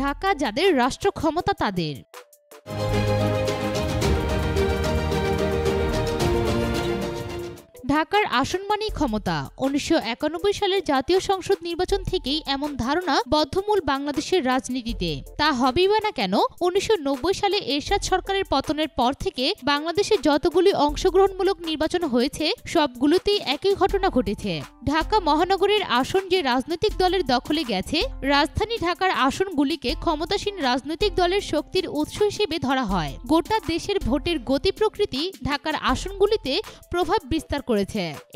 ঢাকা যাদের, রাষ্ট্র ক্ষমতা তাদের। ঢাকার আসন মানেই ক্ষমতা। ১৯৯১ সালের জাতীয় সংসদ নির্বাচন থেকেই এমন ধারণা বদ্ধমূল বাংলাদেশের রাজনীতিতে। তা হবেই বা না কেন, ১৯৯০ সালে এরশাদ সরকারের পতনের পর থেকে বাংলাদেশে যতগুলি অংশগ্রহণমূলক নির্বাচন হয়েছে সবগুলোতেই একই ঘটনা ঘটেছে। ঢাকা মহানগরের আসন যে রাজনৈতিক দলের দখলে গেছে, রাজধানী ঢাকার আসনগুলিকে ক্ষমতাসীন রাজনৈতিক দলের শক্তির উৎস হিসেবে ধরা হয়। গোটা দেশের ভোটের গতি প্রকৃতি ঢাকার আসনগুলিতে প্রভাব বিস্তার করেছে।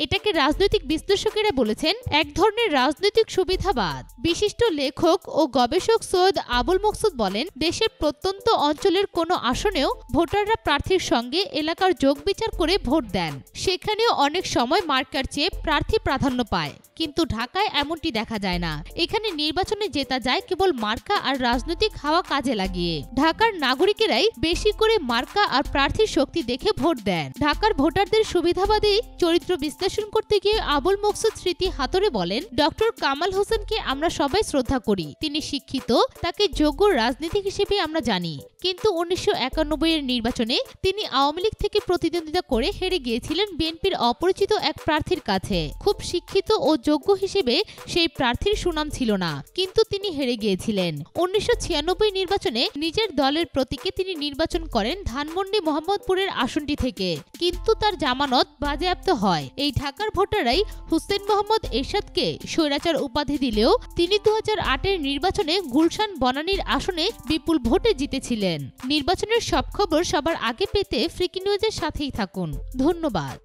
এটাকে রাজনৈতিক বিশ্লেষকেরা বলেছেন এক ধরনের রাজনৈতিক সুবিধাবাদ। বিশিষ্ট লেখক ও গবেষক সৈয়দ আবুল মকসুদ বলেন, দেশের প্রত্যন্ত অঞ্চলের কোনো আসনেও ভোটাররা প্রার্থীর সঙ্গে এলাকার যোগ বিচার করে ভোট দেন। সেখানেও অনেক সময় মার্কার চেয়ে প্রার্থী প্রাধান্য পায়, কিন্তু ঢাকায় এমনটি দেখা যায় না। এখানে নির্বাচনে জেতা যায় কেবল মার্কা আর রাজনৈতিক হাওয়া কাজে লাগিয়ে। ঢাকার নাগরিকেরাই বেশি করে মার্কা আর প্রার্থীর শক্তি দেখে ভোট দেন। ঢাকার ভোটারদের সুবিধাবাদী চরিত্র বিশ্লেষণ করতে গিয়ে আবুল মকসুদ স্মৃতি হাতরে বলেন, ডক্টর কামাল হোসেনকে আমরা সবাই শ্রদ্ধা করি। তিনি শিক্ষিত, তাকে যোগ্য রাজনীতিক হিসেবে আমরা জানি। কিন্তু ১৯৯১ এর নির্বাচনে তিনি আওয়ামী লীগ থেকে প্রতিদ্বন্দ্বিতা করে হেরে গিয়েছিলেন বিএনপির অপরিচিত এক প্রার্থীর কাছে। খুব শিক্ষিত ও যোগ্য হিসেবে সেই প্রার্থীর সুনাম ছিল না, কিন্তু তিনি হেরে গিয়েছিলেন। ১৯৯৬ নির্বাচনে নিজের দলের প্রতীকে তিনি নির্বাচন করেন ধানমন্ডি মোহাম্মদপুরের আসনটি থেকে, কিন্তু তার জামানত বাজেয়াপ্ত হয়। এই ঢাকার ভোটাররাই হুসেইন মোহাম্মদ এরশাদকে স্বৈরাচার উপাধি দিলেও তিনি ২০০৮ নির্বাচনে গুলশান বনানীর আসনে বিপুল ভোটে জিতেছিলেন। নির্বাচনের সব খবর সবার আগে পেতে ফ্রিকি নিউজের সাথেই থাকুন। ধন্যবাদ।